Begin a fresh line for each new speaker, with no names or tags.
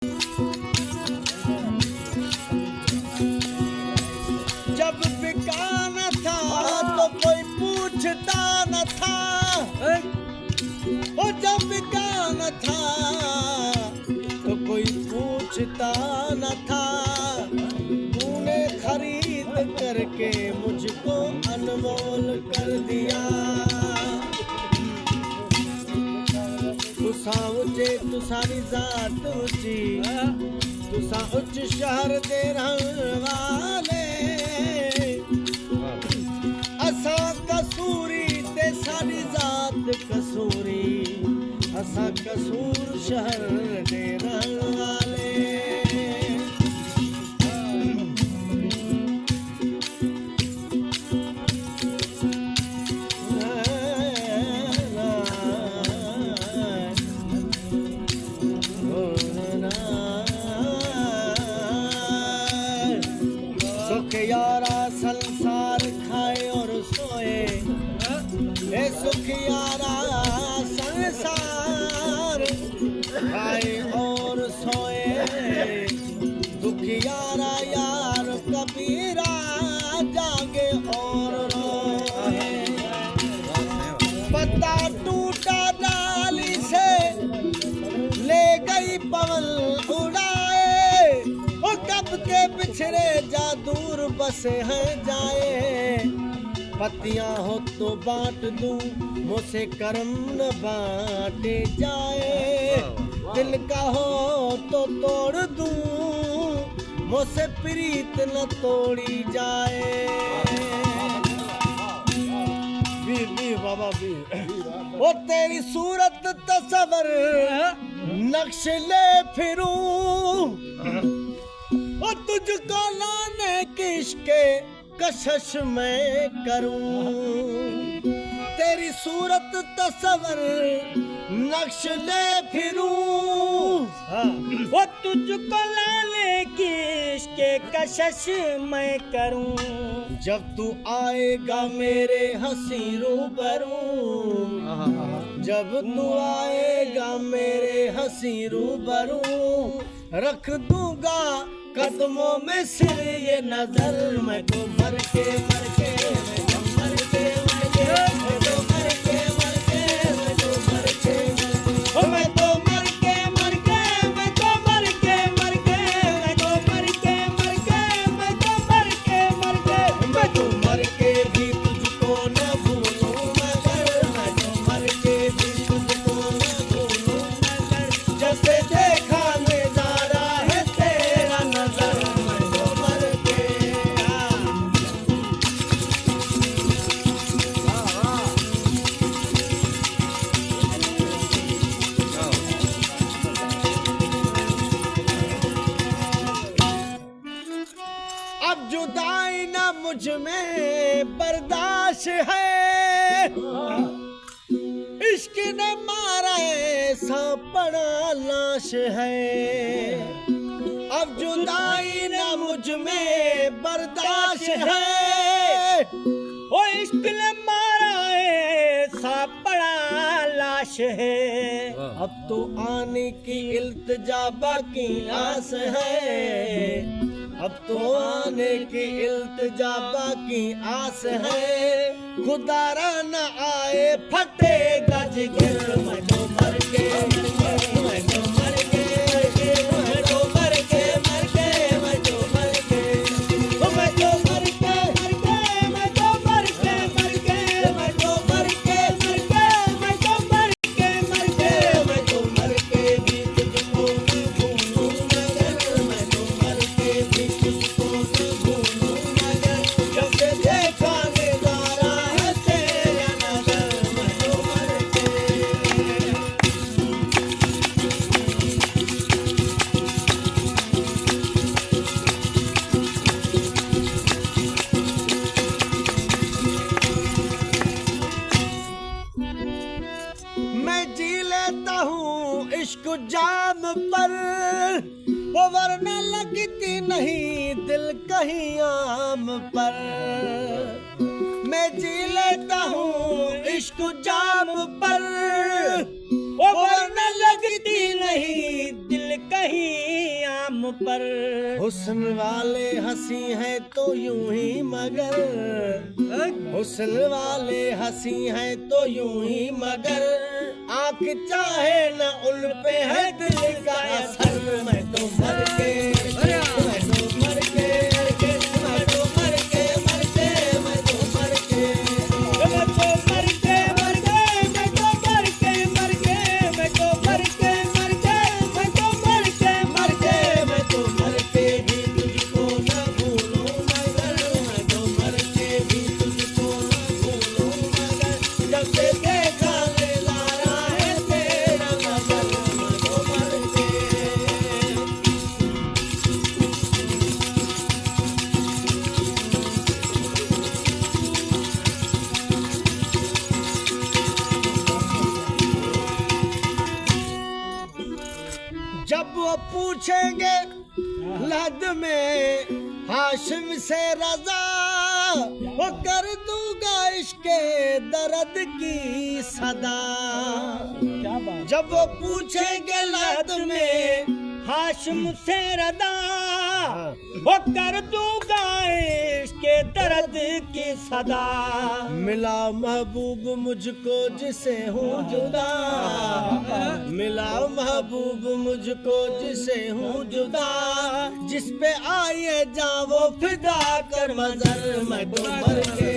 जब बिका न था तो कोई पूछता न था, ओ जब बिका न था तो कोई पूछता न था। तूने खरीद करके मुझको अनमोल कर दिया। तुसा उच्चे तुसारी जात ऊंची, तुसा उच्च शहर दे रहने वाले। असा कसूरी ते सारी जात कसूरी, असा कसूर शहर दे रहने वाले। सुख यारा संसार खाए और सोए, ए सुख यारा संसार खाए और सोए। दुख यारा यार कबीरा जागे और रोए। पत्ता टूटा डाली से ले गई पवन उड़ाए। ओ कब के बिछड़े जा दूर बसे हैं जाए। पत्तियां हो तो बांट दूं, मुझसे कर्म न बांटे जाए। दिल का हो तो तोड़ दूं, मुझसे प्रीत न तोड़ी जाए। वीर बाबा वीर। ओ तेरी सूरत तस्वर नक्श ले फिरूं, ओ तुझको लाने किसके कशिश मैं करूं। तेरी सूरत तस्वर नक्श ले फिरूं,
वो तुझको लाने की इसके कशिश मैं करूं।
जब तू आएगा मेरे हंसी रूबरू, जब तू आएगा मेरे हंसी रूबरू। रख दूंगा कदमों में सिर ये नजर, मैं तो मर के मर के मैं तो मर के मर के मैं तो मर के मर के मैं तो मर के मैं तो मर के मर के मैं तो मर के मर के मैं तो मर के मर के मैं तो मर के मर के मैं तो मर के भी तुझको न भूलूं मगर, मैं तो मर के भी तुझको न भूलूं मगर। जैसे देखा नजारा है तेरा नजर, मैं तो मर के अब जुदाई न मुझ में बर्दाश्त है। इश्क ने मारा ऐसा बड़ा लाश है। अब जुदाई न मुझ में बर्दाश्त है।
वो इश्क ने मारा ऐसा बड़ा लाश है।
अब तो आने की इल्तिजा बाकी आस है। अब तो आने की इल्तिजा बाकी आस है। खुदारा न आए फटे गज गिर, मैं तो मर के मर के मैं तो मर के मैं तो मर के मर के मैं तो मर के मैं तो मर के मर के मैं तो मर के मर के मैं तो मर के मर के मैं तो मर के मर के मैं तो मर के भी तुझको न भूलूं मगर, मैं तो मर के भी तुझको न भूलूं मगर। जब से देखा नजारा है तेरा नजर, मैं तो मर के मैं जी लेता हूँ इश्क जाम पर, वो वरना लगती नहीं दिल कहीं आम पर। मैं जी लेता हूँ इश्क जाम पर, वो वरना लगती नहीं दिल
दिल कहीं आम पर।
हुस्न वाले हंसी हैं तो यूं ही मगर, हुस्न वाले हंसी हैं तो यूं ही मगर, आंख चाहे न उन पे है दिल का असर। मैं तो मर के, मैं तो मर के, मैं तो मर के, मर के, मैं तो मर के,
मैं तो मर के मर गए, मैं तो मर के मर गए, मैं तो मर के मर गए, मैं तो मर के मर गए।
मैं तो मर के भी तुझको न भूलूं मगर, मैं तो मर के भी तुझको न भूलूं मगर, जब से देखा नजारा है तेरा नजर। मैं तो मर के। जब वो पूछेंगे लद में हाशिम से रजा, वो कर दूंगा इश्के दर्द की सदा।
क्या बात।
जब वो पूछेंगे लद में
हाशिम से रदा, वो कर दूंगा इसके दर्द की सदा।
मिला महबूब मुझको जिसे हूँ जुदा, मिला महबूब मुझको जिसे हूँ जुदा, जिस पे आए जा वो फिदा कर मजर। मैं तो मर के